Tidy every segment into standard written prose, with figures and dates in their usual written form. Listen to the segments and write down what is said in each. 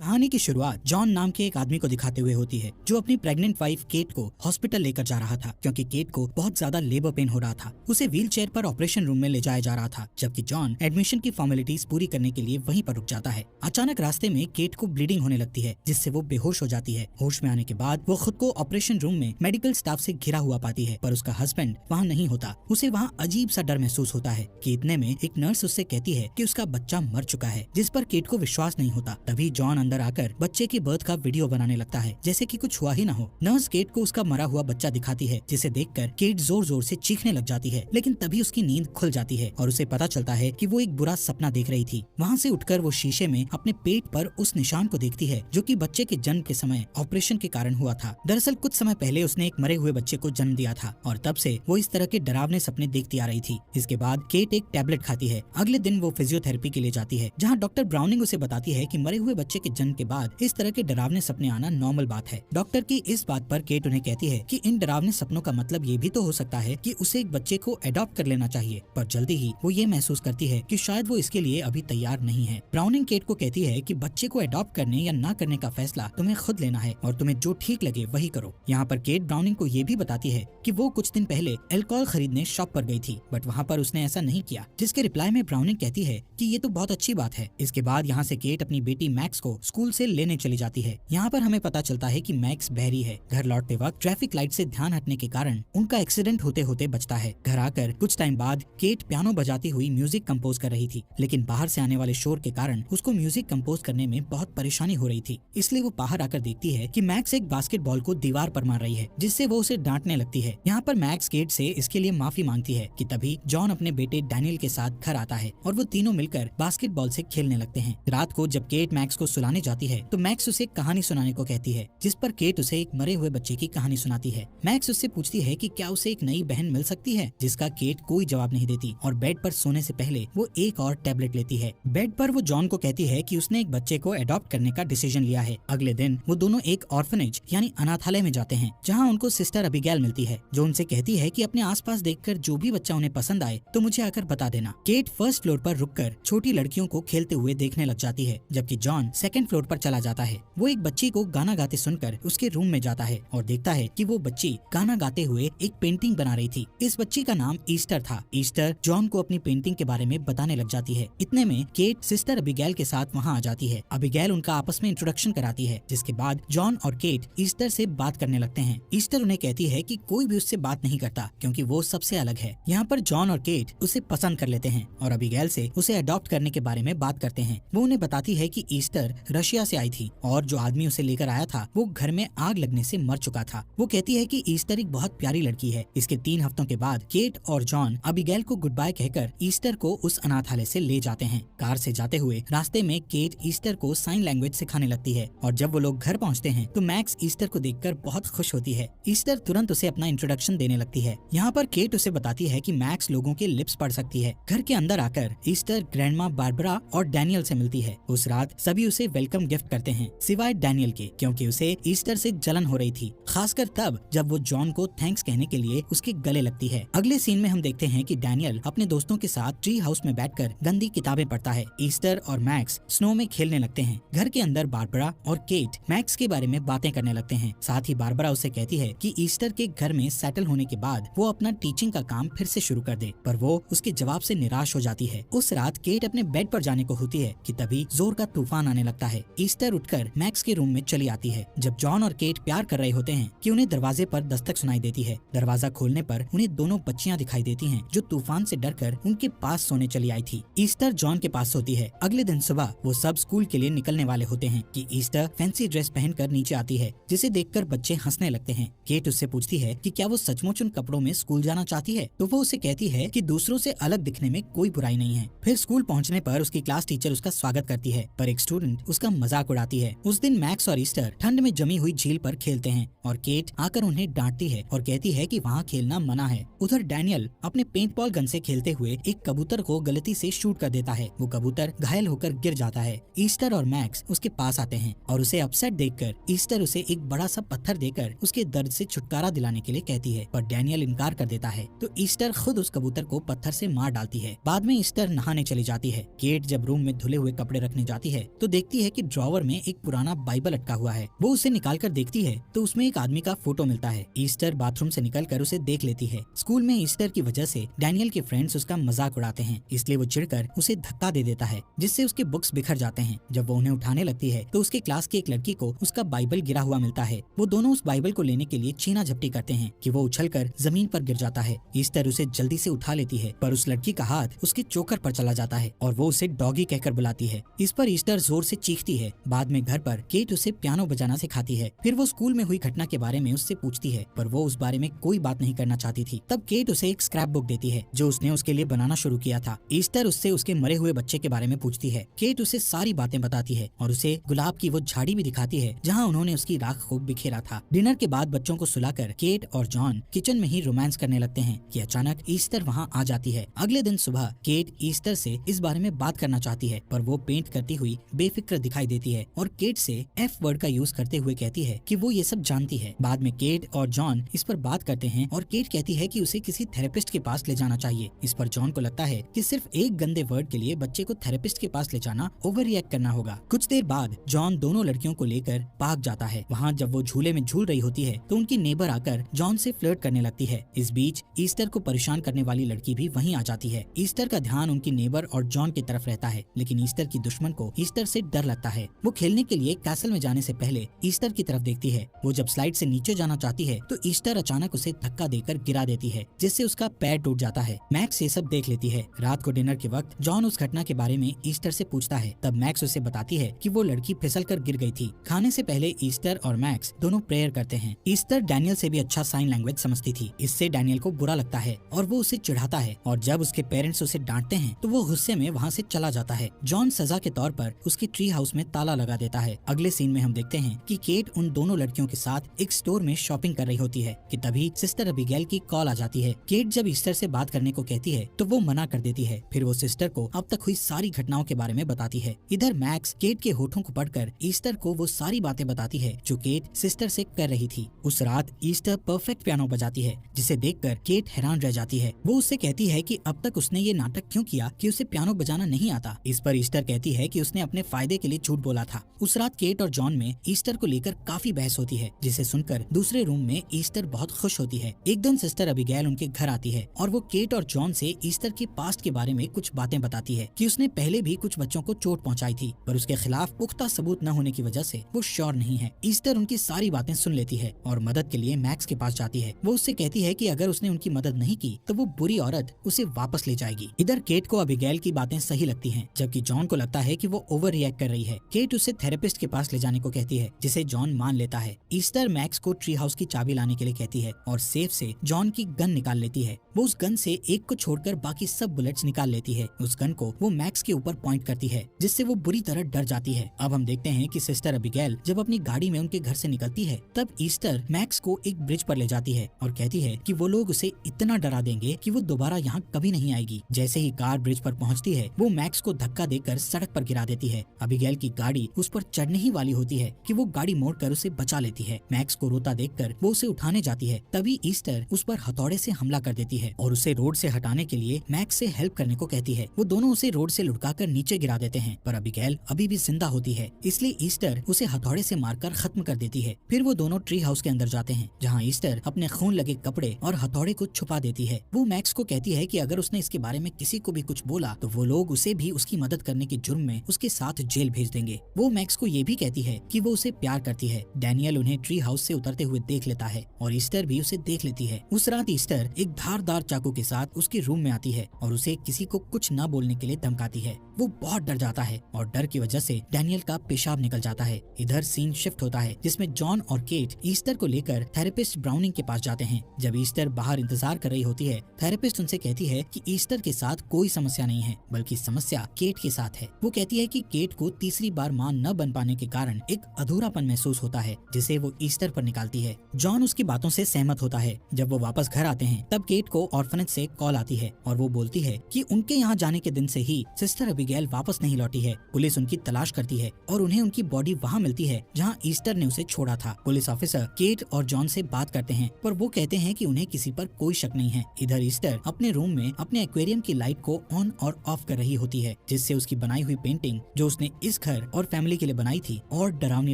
कहानी की शुरुआत जॉन नाम के एक आदमी को दिखाते हुए होती है जो अपनी प्रेग्नेंट वाइफ केट को हॉस्पिटल लेकर जा रहा था क्योंकि केट को बहुत ज्यादा लेबर पेन हो रहा था। उसे व्हील चेयर पर ऑपरेशन रूम में ले जाया जा रहा था जबकि जॉन एडमिशन की फॉर्मेलिटीज पूरी करने के लिए वहीं पर रुक जाता है। अचानक रास्ते में केट को ब्लीडिंग होने लगती है जिससे वो बेहोश हो जाती है। होश में आने के बाद वो खुद को ऑपरेशन रूम में मेडिकल स्टाफ से घिरा हुआ पाती है पर उसका हस्बैंड वहाँ नहीं होता। उसे वहाँ अजीब सा डर महसूस होता है कि इतने में एक नर्स उससे कहती है कि उसका बच्चा मर चुका है, जिस पर केट को विश्वास नहीं होता। तभी जॉन अंदर आकर बच्चे की बर्थ का वीडियो बनाने लगता है जैसे कि कुछ हुआ ही ना हो। नर्स केट को उसका मरा हुआ बच्चा दिखाती है जिसे देखकर केट जोर जोर से चीखने लग जाती है, लेकिन तभी उसकी नींद खुल जाती है और उसे पता चलता है कि वो एक बुरा सपना देख रही थी। वहाँ से उठकर वो शीशे में अपने पेट पर उस निशान को देखती है जो कि बच्चे के जन्म के समय ऑपरेशन के कारण हुआ था। दरअसल कुछ समय पहले उसने एक मरे हुए बच्चे को जन्म दिया था और तब से वो इस तरह के डरावने सपने देखती आ रही थी। इसके बाद केट एक टैबलेट खाती है। अगले दिन वो फिजियोथेरेपी के लिए जाती है जहाँ डॉक्टर ब्राउनिंग उसे बताती है कि मरे हुए बच्चे के जन्म के बाद इस तरह के डरावने सपने आना नॉर्मल बात है। डॉक्टर की इस बात पर केट उन्हें कहती है कि इन डरावने सपनों का मतलब ये भी तो हो सकता है कि उसे एक बच्चे को अडॉप्ट कर लेना चाहिए, पर जल्दी ही वो ये महसूस करती है कि शायद वो इसके लिए अभी तैयार नहीं है। ब्राउनिंग केट को कहती है कि बच्चे को अडॉप्ट करने या ना करने का फैसला तुम्हें खुद लेना है और तुम्हें जो ठीक लगे वही करो। यहाँ पर केट ब्राउनिंग को ये भी बताती है कि वो कुछ दिन पहले अल्कोहल खरीदने शॉप पर गई थी बट वहाँ पर उसने ऐसा नहीं किया, जिसके रिप्लाई में ब्राउनिंग कहती है कि ये तो बहुत अच्छी बात है। इसके बाद यहाँ से केट अपनी बेटी मैक्स को स्कूल से लेने चली जाती है। यहाँ पर हमें पता चलता है कि मैक्स बहरी है। घर लौटते वक्त ट्रैफिक लाइट से ध्यान हटने के कारण उनका एक्सीडेंट होते होते बचता है। घर आकर कुछ टाइम बाद केट पियानो बजाती हुई म्यूजिक कंपोज कर रही थी, लेकिन बाहर से आने वाले शोर के कारण उसको म्यूजिक कंपोज करने में बहुत परेशानी हो रही थी। इसलिए वो बाहर आकर देखती है कि मैक्स एक बास्केटबॉल को दीवार पर मार रही है, जिससे वो उसे डांटने लगती है। यहाँ पर मैक्स केट से इसके लिए माफी मांगती है कि तभी जॉन अपने बेटे डैनियल के साथ घर आता है और वो तीनों मिलकर बास्केटबॉल से खेलने लगते हैं। रात को जब केट मैक्स को सुलाने जाती है तो मैक्स उसे कहानी सुनाने को कहती है, जिस पर केट उसे एक मरे हुए बच्चे की कहानी सुनाती है। मैक्स उससे पूछती है कि क्या उसे एक नई बहन मिल सकती है, जिसका केट कोई जवाब नहीं देती और बेड पर सोने से पहले वो एक और टैबलेट लेती है। बेड पर वो जॉन को कहती है कि उसने एक बच्चे को अडॉप्ट करने का डिसीजन लिया है। अगले दिन वो दोनों एक ऑर्फनेज यानी अनाथालय में जाते हैं जहाँ उनको सिस्टर अबिगैल मिलती है जो उनसे कहती है कि अपने आसपास देखकर जो भी बच्चा उन्हें पसंद आए तो मुझे आकर बता देना। केट फर्स्ट फ्लोर पर रुककर छोटी लड़कियों को खेलते हुए देखने लग जाती है जबकि जॉन सेकंड फ्लोर पर चला जाता है। वो एक बच्ची को गाना गाते सुनकर उसके रूम में जाता है और देखता है कि वो बच्ची गाना गाते हुए एक पेंटिंग बना रही थी। इस बच्ची का नाम ईस्टर था। ईस्टर जॉन को अपनी पेंटिंग के बारे में बताने लग जाती है। इतने में केट सिस्टर अबिगैल के साथ वहाँ आ जाती है। अबिगैल उनका आपस में इंट्रोडक्शन कराती है, जिसके बाद जॉन और केट ईस्टर से बात करने लगते हैं। ईस्टर उन्हें कहती है कि कोई भी उससे बात नहीं करता क्योंकि वो सबसे अलग है। यहाँ पर जॉन और केट उसे पसंद कर लेते हैं और अबिगैल से उसे अडॉप्ट करने के बारे में बात करते हैं। वो उन्हें बताती है कि ईस्टर रशिया से आई थी और जो आदमी उसे लेकर आया था वो घर में आग लगने से मर चुका था। वो कहती है कि ईस्टर एक बहुत प्यारी लड़की है। इसके 3 हफ्तों के बाद केट और जॉन अबिगैल को गुड बाय कहकर ईस्टर को उस अनाथालय से ले जाते हैं। कार से जाते हुए रास्ते में केट ईस्टर को साइन लैंग्वेज सिखाने लगती है और जब वो लोग घर पहुँचते हैं तो मैक्स ईस्टर को देखकर बहुत खुश होती है। ईस्टर तुरंत उसे अपना इंट्रोडक्शन देने लगती है। यहाँ पर केट उसे बताती है कि मैक्स लोगों के लिप्स पढ़ सकती है। घर के अंदर आकर ईस्टर ग्रैंडमा बारबरा और डैनियल से मिलती है। उस रात सभी उसे वेलकम गिफ्ट करते हैं सिवाय डैनियल के, क्योंकि उसे ईस्टर से जलन हो रही थी, खासकर तब जब वो जॉन को थैंक्स कहने के लिए उसके गले लगती है। अगले सीन में हम देखते हैं कि डैनियल अपने दोस्तों के साथ ट्री हाउस में बैठकर गंदी किताबें पढ़ता है। ईस्टर और मैक्स स्नो में खेलने लगते हैं। घर के अंदर बारबरा और केट मैक्स के बारे में बातें करने लगते हैं। साथ ही बारबरा उसे कहती है कि ईस्टर के घर में सेटल होने के बाद वो अपना टीचिंग का काम फिर से शुरू कर दे, पर वो उसके जवाब से निराश हो जाती है। उस रात केट अपने बेड पर जाने को होती है कि तभी जोर का तूफान आने लगता है। ईस्टर उठकर मैक्स के रूम में चली आती है। जब जॉन और केट प्यार कर रहे होते हैं कि उन्हें दरवाजे पर दस्तक सुनाई देती है। दरवाजा खोलने पर उन्हें दोनों बच्चियां दिखाई देती हैं जो तूफान से डरकर उनके पास सोने चली आई थी। ईस्टर जॉन के पास सोती है। अगले दिन सुबह वो सब स्कूल के लिए निकलने वाले होते हैं कि ईस्टर फैंसी ड्रेस पहनकर नीचे आती है, जिसे देखकर बच्चे हंसने लगते हैं। केट उससे पूछती है कि क्या वो सचमुच उन कपड़ों में स्कूल जाना चाहती है, तो वो उसे कहती है कि दूसरों से अलग दिखने में कोई बुराई नहीं है। फिर स्कूल पहुँचने पर उसकी क्लास टीचर उसका स्वागत करती है, पर एक स्टूडेंट उसका मजाक उड़ाती है। उस दिन मैक्स और ईस्टर ठंड में जमी हुई झील पर खेलते हैं और केट आकर उन्हें डांटती है और कहती है कि वहाँ खेलना मना है। उधर डैनियल अपने पेंट बॉल गन से खेलते हुए एक कबूतर को गलती से शूट कर देता है। वो कबूतर घायल होकर गिर जाता है। ईस्टर और मैक्स उसके पास आते हैं और उसे अपसेट देखकर ईस्टर उसे एक बड़ा सा पत्थर देकर उसके दर्द से छुटकारा दिलाने के लिए कहती है, पर डैनियल इनकार कर देता है तो ईस्टर खुद उस कबूतर को पत्थर से मार डालती है। बाद में ईस्टर नहाने चली जाती है। केट जब रूम में धुले हुए कपड़े रखने जाती है तो देखती है कि ड्रॉवर में एक पुराना बाइबल अटका हुआ है। वो उसे निकाल कर देखती है तो उसमें एक आदमी का फोटो मिलता है। ईस्टर बाथरूम से निकलकर उसे देख लेती है। स्कूल में ईस्टर की वजह से डैनियल के फ्रेंड्स उसका मजाक उड़ाते हैं, इसलिए वो चिढ़कर उसे धक्का दे देता है, जिससे उसके बुक्स बिखर जाते हैं। जब वो उन्हें उठाने लगती है तो उसके क्लास की एक लड़की को उसका बाइबल गिरा हुआ मिलता है। वो दोनों उस बाइबल को लेने के लिए छीना झपटी करते हैं कि वो उछलकर जमीन पर गिर जाता है। ईस्टर उसे जल्दी से उठा लेती है, पर उस लड़की का हाथ उसके चोकर पर चला जाता है और वो उसे डॉगी कहकर बुलाती है। इस पर ईस्टर जोर से चीखती है। बाद में घर पर केट उसे पियानो बजाना सिखाती है। फिर वो स्कूल में हुई घटना के बारे में उससे पूछती है, पर वो उस बारे में कोई बात नहीं करना चाहती थी। तब केट उसे एक स्क्रैप बुक देती है जो उसने उसके लिए बनाना शुरू किया था। ईस्टर उससे उसके मरे हुए बच्चे के बारे में पूछती है। केट उसे सारी बातें बताती है और उसे गुलाब की वो झाड़ी भी दिखाती है जहाँ उन्होंने उसकी राख को बिखेरा था। डिनर के बाद बच्चों को सुलाकर केट और जॉन किचन में ही रोमांस करने लगते हैं कि अचानक ईस्टर वहाँ आ जाती है। अगले दिन सुबह केट ईस्टर से इस बारे में बात करना चाहती है, पर वो पेंट करती हुई बेफिक्र दिखाई देती है और केट से एफ वर्ड का यूज करते हुए कहती है कि वो ये सब जानती है। बाद में केट और जॉन इस पर बात करते हैं और केट कहती है कि उसे किसी थेरेपिस्ट के पास ले जाना चाहिए। इस पर जॉन को लगता है कि सिर्फ एक गंदे वर्ड के लिए बच्चे को थेरेपिस्ट के पास ले जाना ओवर रिएक्ट करना होगा। कुछ देर बाद जॉन दोनों लड़कियों को लेकर पार्क जाता है। वहाँ जब वो झूले में झूल रही होती है तो उनकी नेबर आकर जॉन से फ्लर्ट करने लगती है। इस बीच ईस्टर को परेशान करने वाली लड़की भी वहीं आ जाती है। ईस्टर का ध्यान उनकी नेबर और जॉन की तरफ रहता है, लेकिन ईस्टर की दुश्मन को ईस्टर से डर लगता है। वो खेलने के लिए कैसल में जाने से पहले ईस्टर की तरफ देखती है। वो जब स्लाइड से नीचे जाना चाहती है तो ईस्टर अचानक उसे धक्का देकर गिरा देती है, जिससे उसका पैर टूट जाता है। मैक्स ये सब देख लेती है। रात को डिनर के वक्त जॉन उस घटना के बारे में ईस्टर से पूछता है। तब मैक्स उसे बताती है कि वो लड़की फिसल कर गिर गई थी। खाने से पहले ईस्टर और मैक्स दोनों प्रेयर करते हैं। ईस्टर डैनियल से भी अच्छा साइन लैंग्वेज समझती थी। इससे डैनियल को बुरा लगता है और वो उसे चिढ़ाता है, और जब उसके पेरेंट्स उसे डांटते हैं तो वो गुस्से में वहाँ से चला जाता है। जॉन सजा के तौर पर उसकी ट्री हाउस में ताला लगा देता है। अगले सीन में हम देखते हैं कि केट उन दोनों लड़कियों के साथ एक स्टोर में शॉपिंग कर रही होती है कि तभी सिस्टर अबिगेल की कॉल आ जाती है। केट जब ईस्टर से बात करने को कहती है तो वो मना कर देती है। फिर वो सिस्टर को अब तक हुई सारी घटनाओं के बारे में बताती है। इधर मैक्स केट के होठों को पढ़कर ईस्टर को वो सारी बातें बताती है जो केट सिस्टर से कर रही थी। उस रात ईस्टर परफेक्ट पियानो बजाती है, जिसे देखकर केट हैरान रह जाती है। वो उससे कहती है कि अब तक उसने ये नाटक क्यों किया कि उसे पियानो बजाना नहीं आता। इस पर ईस्टर कहती है कि उसने अपने फायदे के लिए झूठ बोला था। उस रात केट और जॉन में ईस्टर को लेकर काफी बहस होती है, जिसे सुनकर दूसरे रूम में ईस्टर बहुत खुश होती है। एक दिन सिस्टर अबिगेल उनके घर आती है और वो केट और जॉन से ईस्टर के पास्ट के बारे में कुछ बातें बताती है कि उसने पहले भी कुछ बच्चों को चोट पहुंचाई थी, पर उसके खिलाफ पुख्ता सबूत न होने की वजह से वो श्योर नहीं है। ईस्टर उनकी सारी बातें सुन लेती है और मदद के लिए मैक्स के पास जाती है। वो उससे कहती है कि अगर उसने उनकी मदद नहीं की तो वो बुरी औरत उसे वापस ले जाएगी। इधर केट को अबिगेल की बातें सही लगती हैं, जबकि जॉन को लगता है कि वो ओवर रिएक्ट कर रही है। केट उसे थेरेपिस्ट के पास ले जाने को कहती है, जिसे जॉन मान लेता है। ईस्टर मैक्स को ट्री हाउस की चाबी लाने के लिए कहती है और सेफ से जॉन की गन निकाल लेती है। वो उस गन से एक को छोड़कर बाकी सब बुलेट्स निकाल लेती है। उस गन को वो मैक्स के ऊपर पॉइंट करती है, जिससे वो बुरी तरह डर जाती है। अब हम देखते हैं कि सिस्टर अबिगेल जब अपनी गाड़ी में उनके घर से निकलती है, तब ईस्टर मैक्स को एक ब्रिज पर ले जाती है और कहती है कि वो लोग उसे इतना डरा देंगे कि वो दोबारा यहाँ कभी नहीं आएगी। जैसे ही कार ब्रिज पर पहुँचती है, वो मैक्स को धक्का देकर सड़क पर गिरा देती है। अबिगेल की गाड़ी उस पर चढ़ने ही वाली होती है कि वो गाड़ी मोड़कर उसे बचा लेती है। मैक्स को रोता देखकर वो उसे उठाने जाती है, तभी ईस्टर उस पर हथौड़े से हमला कर देती है और उसे रोड से हटाने के लिए मैक्स से हेल्प करने को कहती है। वो दोनों उसे रोड से लुढ़काकर नीचे गिरा देते हैं, पर अबिगेल अभी भी जिंदा होती है, इसलिए ईस्टर उसे हथौड़े से मारकर खत्म कर देती है। फिर वो दोनों ट्री हाउस के अंदर जाते हैं, जहाँ ईस्टर अपने खून लगे कपड़े और हथौड़े को छुपा देती है। वो मैक्स को कहती है कि अगर उसने इसके बारे में किसी को भी कुछ बोला तो वो लोग उसे भी उसकी मदद करने के जुर्म में उसके साथ जेल भेज देंगे। वो मैक्स को ये भी कहती है कि वो उसे प्यार करती है। डैनियल उन्हें ट्री हाउस से उतरते हुए देख लेता है और ईस्टर भी उसे देख लेती है। उस रात ईस्टर एक धारदार चाकू के साथ उसके रूम में आती है और उसे किसी को कुछ न बोलने के लिए धमकाती है। वो बहुत डर जाता है और डर की वजह से डैनियल का पेशाब निकल जाता है। इधर सीन शिफ्ट होता है, जिसमें जॉन और केट ईस्टर को लेकर थेरेपिस्ट ब्राउनिंग के पास जाते हैं। जब ईस्टर बाहर इंतजार कर रही होती है, थेरेपिस्ट उनसे कहती है कि ईस्टर के साथ कोई समस्या नहीं है, बल्कि समस्या केट के साथ है। वो कहती है कि केट को तीसरी बार मां न बन पाने के कारण एक अधूरापन महसूस होता है, जिसे वो ईस्टर पर निकालती है। जॉन उसकी बातों से सहमत होता है। जब वो वापस घर आते हैं, तब केट को ऑर्फनेज से कॉल आती है और वो बोलती है कि उनके यहाँ जाने के दिन से ही सिस्टर अबिगेल वापस नहीं लौटी है। पुलिस उनकी तलाश करती है और उन्हें उनकी बॉडी वहाँ मिलती है जहाँ ईस्टर ने उसे छोड़ा था। पुलिस ऑफिसर केट और जॉन से बात करते हैं, पर वो कहते हैं कि उन्हें किसी पर कोई शक नहीं है। इधर ईस्टर अपने रूम में अपने एक्वेरियम की लाइट को ऑन और ऑफ कर रही होती है, जिससे उसकी बनाई हुई पेंटिंग जो उसने जिस घर और फैमिली के लिए बनाई थी और डरावनी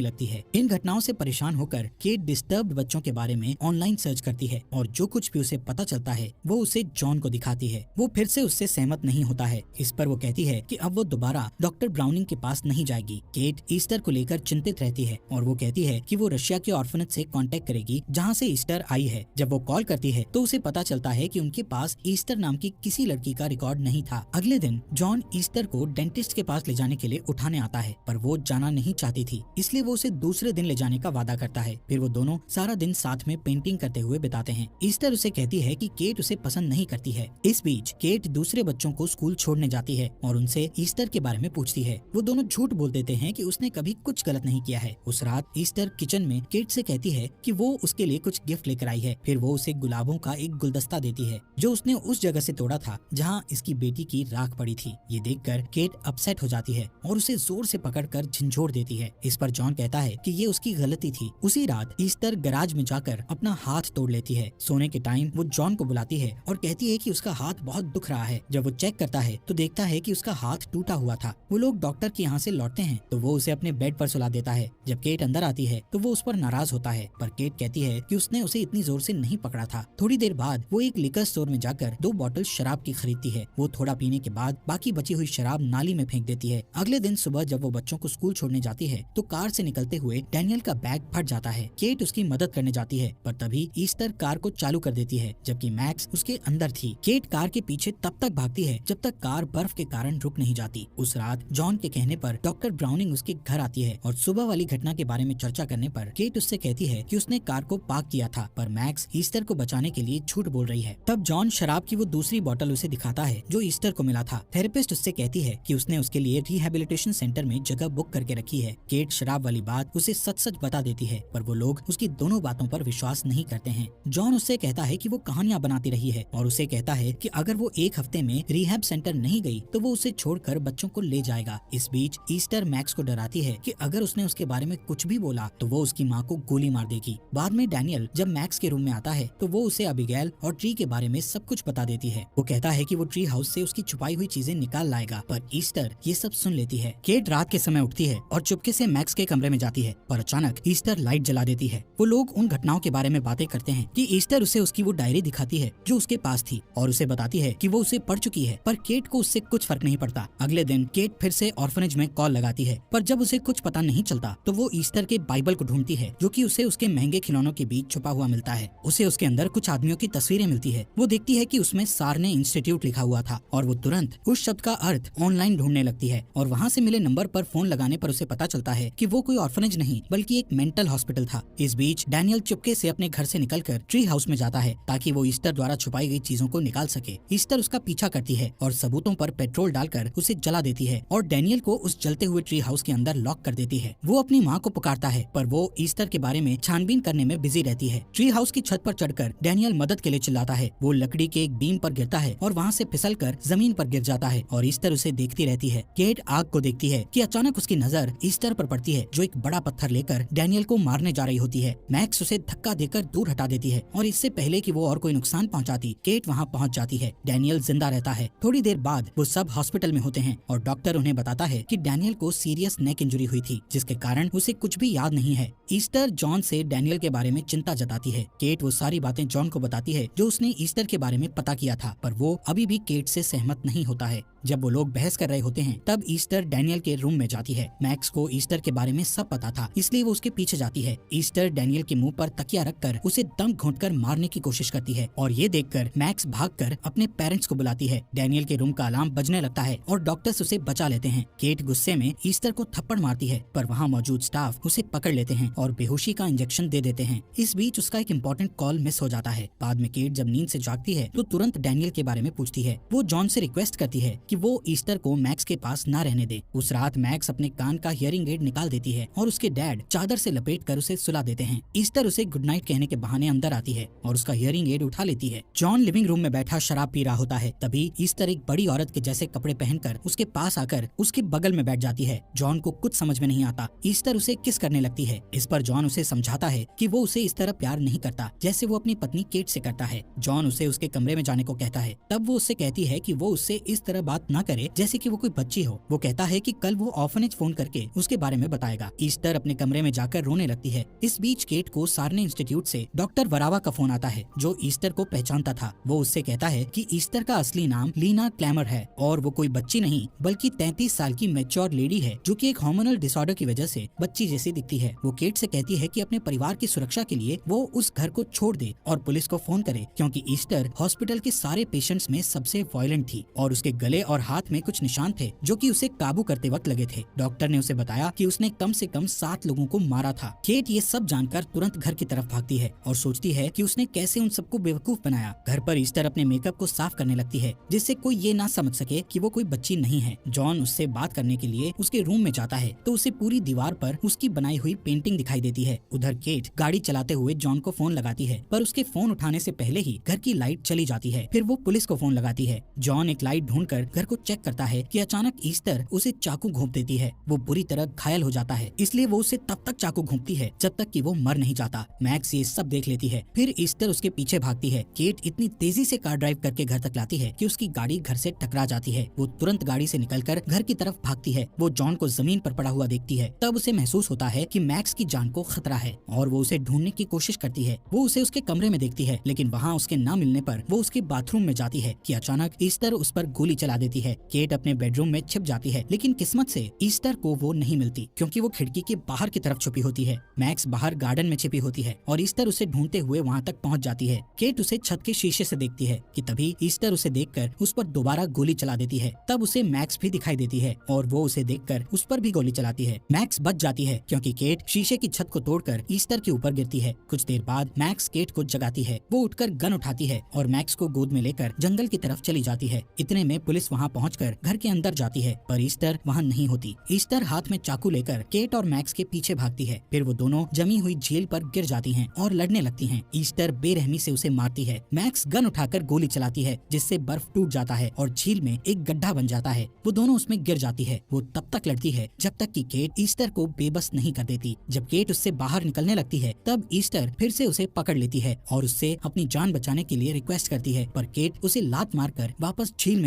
लगती है। इन घटनाओं से परेशान होकर केट डिस्टर्ब्ड बच्चों के बारे में ऑनलाइन सर्च करती है और जो कुछ भी उसे पता चलता है वो उसे जॉन को दिखाती है। वो फिर से उससे सहमत नहीं होता है। इस पर वो कहती है कि अब वो दोबारा डॉक्टर ब्राउनिंग के पास नहीं जाएगी। केट ईस्टर को लेकर चिंतित रहती है और वो कहती है कि वो रशिया के ऑर्फनेज से कांटेक्ट करेगी जहाँ से ईस्टर आई है। जब वो कॉल करती है तो उसे पता चलता है कि उनके पास ईस्टर नाम की किसी लड़की का रिकॉर्ड नहीं था। अगले दिन जॉन ईस्टर को डेंटिस्ट के पास ले जाने के लिए उठाने आता है, पर वो जाना नहीं चाहती थी, इसलिए वो उसे दूसरे दिन ले जाने का वादा करता है। फिर वो दोनों सारा दिन साथ में पेंटिंग करते हुए बिताते हैं। ईस्टर उसे कहती है कि केट उसे पसंद नहीं करती है। इस बीच केट दूसरे बच्चों को स्कूल छोड़ने जाती है और उनसे ईस्टर के बारे में पूछती है। वो दोनों झूठ बोल देते हैं कि उसने कभी कुछ गलत नहीं किया है। उस रात ईस्टर किचन में केट से कहती है कि वो उसके लिए कुछ गिफ्ट लेकर आई है। फिर वो उसे गुलाबों का एक गुलदस्ता देती है जो उसने उस जगह से तोड़ा था जहाँ इसकी बेटी की राख पड़ी थी। ये देखकर केट अपसेट हो जाती है और उसे जोर से पकड़कर झंझोड़ देती है। इस पर जॉन कहता है कि ये उसकी गलती थी। उसी रात ईस्टर गैराज में जाकर अपना हाथ तोड़ लेती है। सोने के टाइम वो जॉन को बुलाती है और कहती है कि उसका हाथ बहुत दुख रहा है। जब वो चेक करता है तो देखता है कि उसका हाथ टूटा हुआ था। वो लोग डॉक्टर के यहाँ से लौटते हैं तो वो उसे अपने बेड पर सुला देता है। जब केट अंदर आती है तो वो उस पर नाराज होता है, पर केट कहती है कि उसने उसे इतनी जोर से नहीं पकड़ा था। थोड़ी देर बाद वो एक लिकर स्टोर में जाकर 2 बॉटल शराब की खरीदती है। वो थोड़ा पीने के बाद बाकी बची हुई शराब नाली में फेंक देती है। अगले दिन सुबह जब वो बच्चों को स्कूल छोड़ने जाती है तो कार से निकलते हुए डैनियल का बैग फट जाता है। केट उसकी मदद करने जाती है, पर तभी ईस्टर कार को चालू कर देती है जबकि मैक्स उसके अंदर थी। केट कार के पीछे तब तक भागती है जब तक कार बर्फ के कारण रुक नहीं जाती। उस रात जॉन के कहने पर डॉक्टर ब्राउनिंग उसके घर आती है और सुबह वाली घटना के बारे में चर्चा करने पर केट उससे कहती है कि उसने कार को पार्क किया था, पर मैक्स ईस्टर को बचाने के लिए झूठ बोल रही है। तब जॉन शराब की वो दूसरी बोतल उसे दिखाता है जो ईस्टर को मिला था। थेरेपिस्ट उससे कहती है कि उसने उसके लिए रिहैबिलिटेशन सेंटर में जगह बुक करके रखी है। केट शराब वाली बात उसे सच सच बता देती है, पर वो लोग उसकी दोनों बातों पर विश्वास नहीं करते हैं। जॉन उससे कहता है कि वो कहानियां बनाती रही है और उसे कहता है कि अगर वो एक हफ्ते में रिहैब सेंटर नहीं गई तो वो उसे छोड़कर बच्चों को ले जाएगा। इस बीच ईस्टर मैक्स को डराती है कि अगर उसने उसके बारे में कुछ भी बोला तो वो उसकी माँ को गोली मार देगी। बाद में डैनियल जब मैक्स के रूम में आता है तो वो उसे अबिगेल और ट्री के बारे में सब कुछ बता देती है। वो कहता है कि वो ट्री हाउस से उसकी छुपाई हुई चीजें निकाल लाएगा, पर ईस्टर ये सब सुन लेती है। केट रात के समय उठती है और चुपके से मैक्स के कमरे में जाती है, पर अचानक ईस्टर लाइट जला देती है। वो लोग उन घटनाओं के बारे में बातें करते हैं कि ईस्टर उसे उसकी वो डायरी दिखाती है जो उसके पास थी और उसे बताती है कि वो उसे पढ़ चुकी है, पर केट को उससे कुछ फर्क नहीं पड़ता। अगले दिन केट फिर से ऑर्फनेज में कॉल लगाती है, पर जब उसे कुछ पता नहीं चलता तो वो ईस्टर के बाइबल को ढूंढती है जो कि उसे उसके महंगे खिलौनों के बीच छुपा हुआ मिलता है। उसे उसके अंदर कुछ आदमियों की तस्वीरें मिलती है। वो देखती है कि उसमें सारने इंस्टीट्यूट लिखा हुआ था और वो तुरंत उस शब्द का अर्थ ऑनलाइन ढूंढने लगती है और वहाँ से मिले नंबर पर फोन लगाने पर उसे पता चलता है कि वो कोई ऑर्फनेज नहीं बल्कि एक मेंटल हॉस्पिटल था। इस बीच डैनियल चुपके से अपने घर से निकलकर ट्री हाउस में जाता है ताकि वो ईस्टर द्वारा छुपाई गई चीजों को निकाल सके। ईस्टर उसका पीछा करती है और सबूतों पर पेट्रोल डालकर उसे जला देती है और डैनियल को उस जलते हुए ट्री हाउस के अंदर लॉक कर देती है। वो अपनी माँ को पुकारता है, पर वो ईस्टर के बारे में छानबीन करने में बिजी रहती है। ट्री हाउस की छत पर चढ़कर डैनियल मदद के लिए चिल्लाता है। वो लकड़ी के एक बीम पर गिरता है और वहाँ से फिसलकर जमीन पर गिर जाता है और ईस्टर उसे देखती रहती है। केट आग को देखती है कि अचानक उसकी नजर ईस्टर पर पड़ती है जो एक बड़ा पत्थर लेकर डैनियल को मारने जा रही होती है। मैक्स उसे धक्का देकर दूर हटा देती है और इससे पहले कि वो और कोई नुकसान पहुंचाती केट वहां पहुंच जाती है। डैनियल जिंदा रहता है। थोड़ी देर बाद वो सब हॉस्पिटल में होते हैं और डॉक्टर उन्हें बताता है कि डैनियल को सीरियस नेक इंजरी हुई थी जिसके कारण उसे कुछ भी याद नहीं है। ईस्टर जॉन से डैनियल के बारे में चिंता जताती है। केट वो सारी बातें जॉन को बताती है जो उसने ईस्टर के बारे में पता किया था, पर वो अभी भी केट से सहमत नहीं होता है। जब वो लोग बहस कर रहे होते हैं तब ईस्टर डैनियल के रूम में जाती है। मैक्स को ईस्टर के बारे में सब पता था, इसलिए वो उसके पीछे जाती है। ईस्टर डैनियल के मुंह पर तकिया रखकर उसे दम घोंटकर मारने की कोशिश करती है और ये देखकर मैक्स भागकर अपने पेरेंट्स को बुलाती है। डैनियल के रूम का अलार्म बजने लगता है और डॉक्टर्स उसे बचा लेते हैं। केट गुस्से में ईस्टर को थप्पड़ मारती है, पर वहाँ मौजूद स्टाफ उसे पकड़ लेते हैं और बेहोशी का इंजेक्शन दे देते हैं। इस बीच उसका एक इम्पोर्टेंट कॉल मिस हो जाता है। बाद में केट जब नींद से जागती है तो तुरंत डैनियल के बारे में पूछती है। वो जॉन से रिक्वेस्ट करती है कि वो ईस्टर को मैक्स के पास ना रहने दे। उस रात मैक्स अपने कान का हियरिंग एड निकाल देती है और उसके डैड चादर से लपेट कर उसे सुला देते हैं। ईस्टर उसे गुड नाइट कहने के बहाने अंदर आती है और उसका हियरिंग एड उठा लेती है। जॉन लिविंग रूम में बैठा शराब पी रहा होता है। तभी ईस्टर एक बड़ी औरत के जैसे कपड़े पहनकर उसके पास आकर उसके बगल में बैठ जाती है। जॉन को कुछ समझ में नहीं आता। ईस्टर उसे किस करने लगती है। इस पर जॉन उसे समझाता है कि वो उसे इस तरह प्यार नहीं करता जैसे वो अपनी पत्नी केट से करता है। जॉन उसे उसके कमरे में जाने को कहता है। तब वो उससे कहती है कि वो उससे इस तरह बात ना करे जैसे कि वो कोई बच्ची हो। वो कहता है कि कल कल वो ऑर्फनेज फोन करके उसके बारे में बताएगा। ईस्टर अपने कमरे में जाकर रोने लगती है। इस बीच केट को सार्ने इंस्टीट्यूट से डॉक्टर वरावा का फोन आता है, जो ईस्टर को पहचानता था। वो उससे कहता है कि ईस्टर का असली नाम लीना क्लैमर है और वो कोई बच्ची नहीं बल्कि 33 साल की मैच्योर लेडी है, जो कि एक हार्मोनल डिसऑर्डर की वजह से बच्ची जैसी दिखती है। वो केट से कहती है कि अपने परिवार की सुरक्षा के लिए वो उस घर को छोड़ दे और पुलिस को फोन करे, क्योंकि ईस्टर हॉस्पिटल के सारे पेशेंट्स में सबसे वायलेंट थी और उसके गले और हाथ में कुछ निशान थे जो कि उसे काबू करते वक्त लगे थे। डॉक्टर ने उसे बताया कि उसने कम से कम 7 लोगों को मारा था। केट ये सब जानकर तुरंत घर की तरफ भागती है और सोचती है कि उसने कैसे उन सबको बेवकूफ बनाया। घर पर ईस्टर अपने मेकअप को साफ करने लगती है, जिससे कोई ये ना समझ सके कि वो कोई बच्ची नहीं है। जॉन उससे बात करने के लिए उसके रूम में जाता है तो उसे पूरी दीवार पर उसकी बनाई हुई पेंटिंग दिखाई देती है। उधर केट गाड़ी चलाते हुए जॉन को फोन लगाती है, पर उसके फोन उठाने से पहले ही घर की लाइट चली जाती है। फिर वो पुलिस को फोन लगाती है। जॉन एक लाइट ढूंढकर घर को चेक करता है कि अचानक ईस्टर उसे चाकू घोंप देती है। वो बुरी तरह घायल हो जाता है, इसलिए वो उसे तब तक चाकू घोंपती है जब तक कि वो मर नहीं जाता। मैक्स ये सब देख लेती है। फिर ईस्टर उसके पीछे भागती है। केट इतनी तेजी से कार ड्राइव करके घर तक लाती है कि उसकी गाड़ी घर से टकरा जाती है। वो तुरंत गाड़ी से निकलकर घर की तरफ भागती है। वो जॉन को जमीन पर पड़ा हुआ देखती है। तब उसे महसूस होता है कि मैक्स की जान को खतरा है और वो उसे ढूंढने की कोशिश करती है। वो उसे उसके कमरे में देखती है, लेकिन वहाँ उसके ना मिलने पर वो उसके बाथरूम में जाती है कि अचानक ईस्टर उस पर गोली चला देती है। केट अपने बेडरूम में छिप जाती है, लेकिन किस्मत से ईस्टर को वो नहीं मिलती, क्योंकि वो खिड़की के बाहर की तरफ छुपी होती है। मैक्स बाहर गार्डन में छिपी होती है और ईस्टर उसे ढूंढते हुए वहाँ तक पहुँच जाती है। केट उसे छत के शीशे से देखती है कि तभी ईस्टर उसे देखकर उस पर दोबारा गोली चला देती है। तब उसे मैक्स भी दिखाई देती है और वो उसे देखकर उस पर भी गोली चलाती है। मैक्स बच जाती है क्योंकि केट शीशे की छत को तोड़कर ईस्टर के ऊपर गिरती है। कुछ देर बाद मैक्स केट को जगाती है। वो उठकर गन उठाती है और मैक्स को गोद में लेकर जंगल की तरफ चली जाती है। इतने में पुलिस वहाँ पहुंचकर घर के अंदर जाती है, पर ईस्टर वहाँ नहीं होती। ईस्टर हाथ में चाकू लेकर केट और मैक्स के पीछे भागती है। फिर वो दोनों जमी हुई झील पर गिर जाती हैं और लड़ने लगती हैं। ईस्टर बेरहमी से उसे मारती है। मैक्स गन उठाकर गोली चलाती है, जिससे बर्फ टूट जाता है और झील में एक गड्ढा बन जाता है। वो दोनों उसमें गिर जाती है। वो तब तक लड़ती है जब तक कि केट ईस्टर को बेबस नहीं कर देती। जब केट उससे बाहर निकलने लगती है, तब ईस्टर फिर से उसे पकड़ लेती है और उससे अपनी जान बचाने के लिए रिक्वेस्ट करती है, पर केट उसे लात मारकर वापस झील में